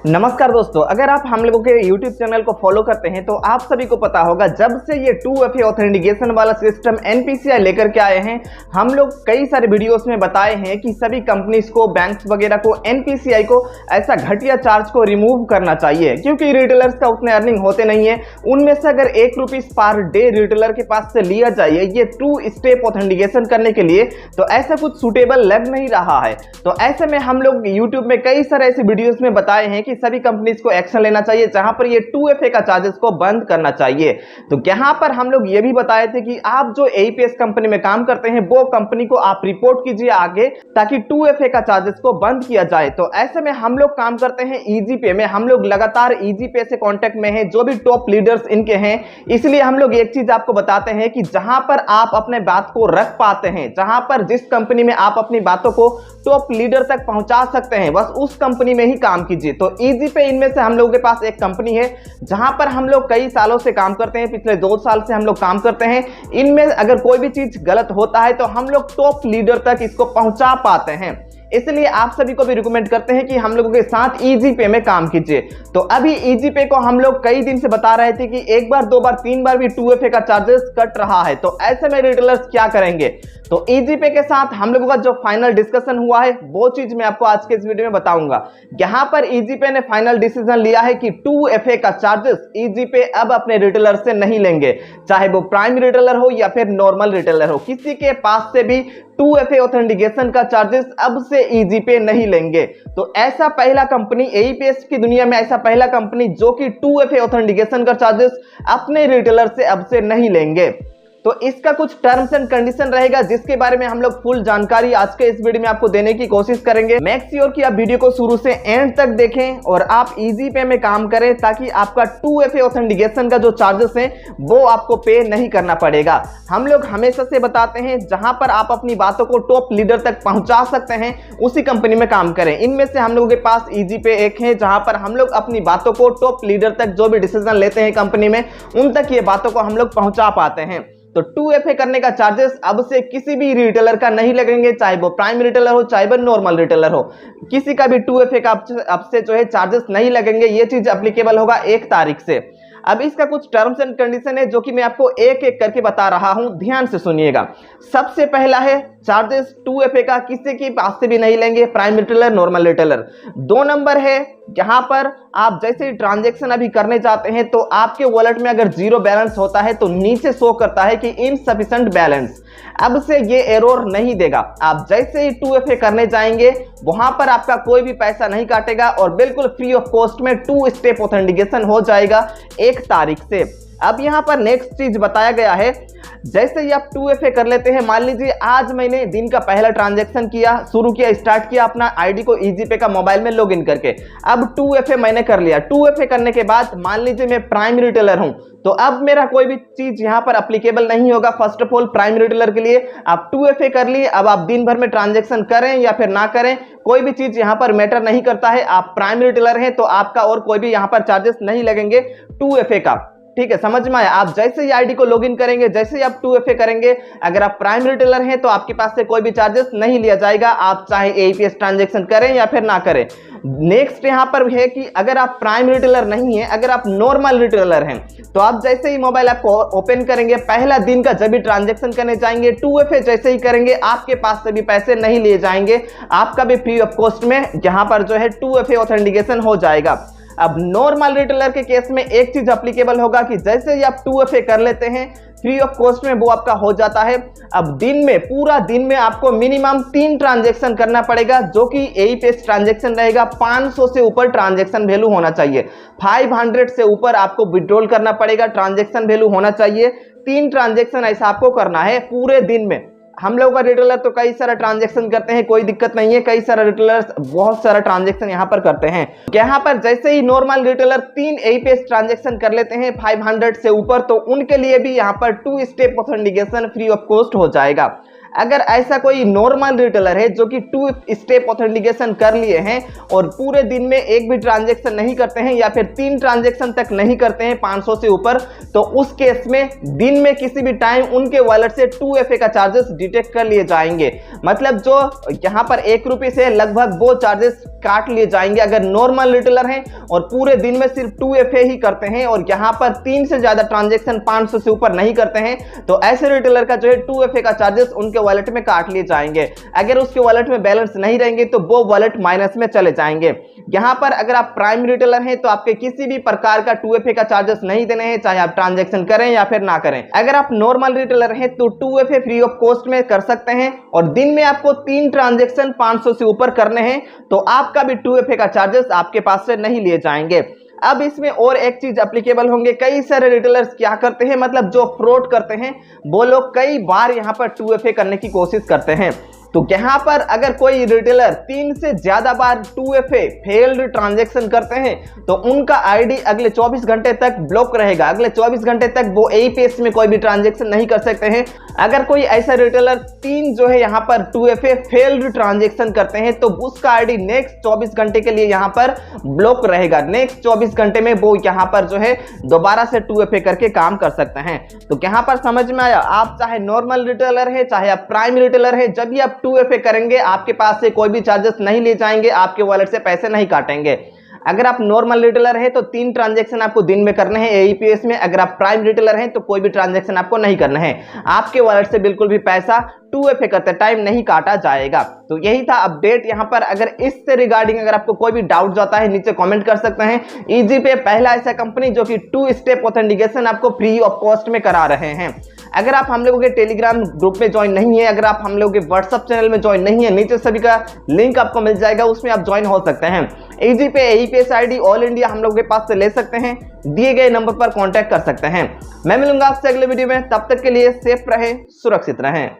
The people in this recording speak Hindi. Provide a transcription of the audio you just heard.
नमस्कार दोस्तों, अगर आप हम लोगों के YouTube चैनल को फॉलो करते हैं तो आप सभी को पता होगा जब से ये 2FA ऑथेंटिकेशन वाला सिस्टम NPCI लेकर के आए हैं, हम लोग कई सारे वीडियोस में बताए हैं कि सभी कंपनीज को, बैंक्स वगैरह को, NPCI को ऐसा घटिया चार्ज को रिमूव करना चाहिए क्योंकि रिटेलर्स का उतने अर्निंग होते नहीं है। उनमें से अगर ₹1 पर डे रिटेलर के पास से लिया जाए ये 2 स्टेप ऑथेंटिकेशन करने के लिए, तो ऐसा कुछ सुटेबल लग नहीं रहा है। तो ऐसे में हम लोग YouTube में कई सारे ऐसे वीडियोस में बताए हैं कि सभी कंपनीज को एक्शन लेना चाहिए जहां पर ये 2FA का चार्जेस को बंद करना चाहिए। तो यहां पर हम लोग ये भी बताए थे कि आप जो APS कंपनी में काम करते हैं वो कंपनी को आप रिपोर्ट कीजिए आगे, ताकि 2FA का चार्जेस को बंद किया जाए। तो ऐसे में हम लोग काम करते हैं EasyPay में, हम लोग लगातार EasyPay से कांटेक्ट में हैं, जो भी टॉप लीडर्स इनके हैं। इसलिए हम लोग एक चीज आपको बताते हैं कि जहां पर आप अपने बात को रख पाते हैं, जहां पर जिस कंपनी में आप अपनी बातों को टॉप लीडर तक पहुंचा सकते हैं, बस उस कंपनी में ही काम कीजिए। तो EasyPay इनमें से हम लोगों के पास एक कंपनी है जहां पर हम लोग कई सालों से काम करते हैं, पिछले 2 साल से हम लोग काम करते हैं। इनमें अगर कोई भी चीज गलत होता है तो हम लोग टॉप लीडर तक इसको पहुंचा पाते हैं। इसलिए आप सभी को भी रिकमेंड करते हैं कि हम लोगों के साथ EasyPay में काम कीजिए। तो अभी EasyPay को हम लोग कई दिन से बता रहे थे कि 1 बार 2 बार 3 बार भी 2FA का चार्जेस कट रहा है, तो ऐसे में रिटेलर्स क्या करेंगे। तो EasyPay के साथ हम लोगों का जो फाइनल डिस्कशन हुआ है वो चीज मैं आपको आज के इस वीडियो में बताऊंगा। यहां पर EasyPay ने फाइनल डिसीजन लिया है कि 2FA का चार्जेस EasyPay अब अपने रिटेलर से नहीं लेंगे, चाहे वो प्राइम रिटेलर हो या फिर नॉर्मल रिटेलर हो, किसी के पास से भी 2FA ऑथेंटिकेशन का चार्जेस अब से EasyPay नहीं लेंगे। तो ऐसा पहला कंपनी APS की दुनिया में, ऐसा पहला कंपनी जो कि 2FA ऑथेंटिकेशन का चार्जेस अपने रिटेलर से अब से नहीं लेंगे। तो इसका कुछ टर्म्स एंड कंडीशन रहेगा जिसके बारे में हम लोग फुल जानकारी आज के इस वीडियो में आपको देने की कोशिश करेंगे। मेक श्योर कि आप वीडियो को शुरू से एंड तक देखें और आप EasyPay में काम करें ताकि आपका 2FA ऑथेंटिकेशन का जो चार्जेस हैं वो आपको पे नहीं करना पड़ेगा। हम लोग हमेशा से बताते हैं जहां पर आप अपनी बातों को टॉप लीडर तक पहुंचा सकते हैं उसी कंपनी में काम करें। इनमें से हम लोगों के पास EasyPay एक है जहां पर हम लोग अपनी बातों को टॉप लीडर तक, जो भी डिसीजन लेते हैं कंपनी में, उन तक ये बातों को हम लोग पहुंचा पाते हैं। तो 2FA करने का चार्जेस अब से किसी भी रिटेलर का नहीं लगेंगे, चाहे वो प्राइम रिटेलर हो चाहे वो नॉर्मल रिटेलर हो, किसी का भी 2FA का अब से जो है चार्जेस नहीं लगेंगे। ये चीज एप्लीकेबल होगा 1 तारीख से। अब इसका कुछ टर्म्स एंड कंडीशन है जो कि मैं आपको एक एक करके बता रहा हूं, ध्यान से सुनिएगा। सबसे पहला है चार्जेस 2FA का किसी के पास से भी नहीं लेंगे, prime retailer, normal retailer. 2 number है जहां पर आप जैसे ही ट्रांजैक्शन अभी करने जाते हैं तो आपके वॉलेट में अगर 0 बैलेंस होता है तो नीचे शो करता है कि इनसफिशिएंट बैलेंस। अब से ये एरर नहीं देगा। आप जैसे ही 2FA करने जाएंगे वहां पर आपका कोई भी पैसा नहीं काटेगा और बिल्कुल फ्री ऑफ कॉस्ट में 2 स्टेप ऑथेंटिकेशन हो जाएगा 1 तारीख से। अब यहां पर नेक्स्ट चीज बताया गया है, जैसे ही आप 2FA कर लेते हैं, मान लीजिए आज मैंने दिन का पहला ट्रांजैक्शन किया, शुरू किया, स्टार्ट किया अपना आईडी को EasyPay का मोबाइल में लॉगिन करके। अब 2FA मैंने कर लिया। 2FA करने के बाद मान लीजिए मैं प्राइम रिटेलर हूं, तो अब मेरा कोई भी चीज यहां पर एप्लीकेबल नहीं होगा। First of all prime retailer के लिए आप 2FA कर लिए, अब आप दिन भर में ट्रांजैक्शन करें या फिर ना करें, कोई भी चीज यहां पर मैटर नहीं करता है। आप प्राइम रिटेलर हैं तो आपका और कोई भी यहां पर चार्जेस नहीं लगेंगे 2FA का। ठीक है, समझ में आया। आप जैसे ही आईडी को लॉगिन करेंगे, जैसे ही आप 2FA करेंगे, अगर आप प्राइम रिटेलर हैं तो आपके पास से कोई भी चार्जेस नहीं लिया जाएगा, आप चाहे APS ट्रांजैक्शन करें या फिर ना करें। नेक्स्ट यहां पर है कि अगर आप प्राइम रिटेलर नहीं है, अगर आप नॉर्मल रिटेलर हैं, तो आप जैसे ही मोबाइल ऐप को ओपन करेंगे, पहला दिन का जब भी ट्रांजैक्शन करने जाएंगे, 2FA जैसे ही करेंगे, आपके पास से भी पैसे नहीं लिए जाएंगे, आपका भी फ्री ऑफ कॉस्ट में यहां पर जो है 2FA ऑथेंटिकेशन हो जाएगा। अब नॉर्मल रिटेलर के केस में एक चीज एप्लीकेबल होगा कि जैसे ही आप 2FA कर लेते हैं, फ्री ऑफ कॉस्ट में वो आपका हो जाता है। अब दिन में, पूरा दिन में आपको मिनिमम 3 ट्रांजैक्शन करना पड़ेगा, जो कि APS ट्रांजैक्शन रहेगा। 500 से ऊपर ट्रांजैक्शन वैल्यू होना चाहिए, 500 से ऊपर आपको विड्रॉल करना पड़ेगा, ट्रांजैक्शन वैल्यू होना चाहिए। 3 ट्रांजैक्शन ऐसा आपको करना है पूरे दिन में। हम लोग का रिटेलर तो कई सारा ट्रांजैक्शन करते हैं, कोई दिक्कत नहीं है, कई सारा रिटेलर्स बहुत सारा ट्रांजैक्शन यहां पर करते हैं। यहां पर जैसे ही नॉर्मल रिटेलर 3 APS ट्रांजैक्शन कर लेते हैं 500 से ऊपर, तो उनके लिए भी यहां पर 2 step authentication free of cost हो जाएगा। अगर ऐसा कोई नॉर्मल रिटेलर है जो कि 2 स्टेप ऑथेंटिकेशन कर लिए हैं और पूरे दिन में एक भी ट्रांजैक्शन नहीं करते हैं या फिर 3 ट्रांजैक्शन तक नहीं करते हैं 500 से ऊपर, तो उस केस में दिन में किसी भी टाइम उनके वॉलेट से 2FA का चार्जेस डिटेक्ट कर लिए जाएंगे। मतलब जो यहाँ पर ₹1 से लगभग वो चार्जेस काट लिए जाएंगे अगर नॉर्मल रिटेलर हैं और पूरे दिन में सिर्फ 2FA ही करते हैं और यहां पर 3 से ज्यादा ट्रांजैक्शन 500 से ऊपर नहीं करते हैं, तो ऐसे रिटेलर का जो है 2FA का चार्जेस उनके वॉलेट में काट लिए जाएंगे। अगर उसके वॉलेट में बैलेंस नहीं रहेंगे तो वो वॉलेट माइनस में चले जाएंगे। यहां पर अगर आप प्राइम रिटेलर हैं तो आपके किसी भी प्रकार का 2FA का चार्जेस नहीं देने हैं, चाहे आप ट्रांजैक्शन करें या फिर ना करें। अगर आप नॉर्मल रिटेलर हैं तो 2FA फ्री ऑफ कॉस्ट में कर सकते हैं और दिन में आपको 3 ट्रांजैक्शन 500 से ऊपर करने हैं तो आपका भी 2FA का चार्जेस आपके पास से नहीं लिए जाएंगे। अब इसमें और एक चीज एप्लीकेबल होंगे, कई सारे रिटेलर्स क्या करते हैं, मतलब जो फ्रॉड करते हैं वो लोग कई बार यहां पर 2FA करने की कोशिश करते हैं। तो यहां पर अगर कोई रिटेलर 3 से ज्यादा बार 2FA फेल्ड ट्रांजैक्शन करते हैं तो उनका आईडी अगले 24 घंटे तक ब्लॉक रहेगा। अगले 24 घंटे तक वो APS में कोई भी ट्रांजैक्शन नहीं कर सकते हैं। अगर कोई ऐसा रिटेलर 3 जो है यहां पर 2FA फेल्ड ट्रांजैक्शन करते हैं तो उसका आईडी नेक्स्ट 24 घंटे के लिए यहां पर ब्लॉक रहेगा। नेक्स्ट 24 घंटे में वो यहां पर जो है दोबारा से 2FA करके काम कर सकते हैं। तो यहां पर समझ में आया, आप चाहे नॉर्मल रिटेलर है चाहे आप प्राइम रिटेलर है, जब भी आप 2FA करेंगे आपके पास से कोई भी चार्जेस नहीं लिए जाएंगे, आपके वॉलेट से पैसे नहीं काटेंगे। अगर आप नॉर्मल रिटेलर है तो 3 ट्रांजैक्शन आपको दिन में करने हैं APS में। अगर आप प्राइम रिटेलर हैं तो कोई भी ट्रांजैक्शन आपको नहीं करना है, आपके वॉलेट से बिल्कुल भी पैसा 2FA करते टाइम नहीं काटा जाएगा। तो यही था अपडेट यहाँ पर। अगर इससे रिगार्डिंग अगर आपको कोई भी डाउट जाता है नीचे कमेंट कर सकते हैं। ईजीपे पहला ऐसा कंपनी जो कि 2 स्टेप ऑथेंटिकेशन आपको फ्री ऑफ कॉस्ट में करा रहे हैं। अगर आप हम लोगों के टेलीग्राम ग्रुप में ज्वाइन नहीं है, अगर आप हम लोगों के व्हाट्सएप चैनल में ज्वाइन नहीं है, नीचे सभी का लिंक आपको मिल जाएगा, उसमें आप ज्वाइन हो सकते हैं। ईजीपे APS ID ऑल इंडिया हम लोगों के पास से ले सकते हैं, दिए गए नंबर पर कांटेक्ट कर सकते हैं। मैं मिलूंगा आपसे अगले वीडियो में, तब तक के लिए सेफ रहें, सुरक्षित रहें।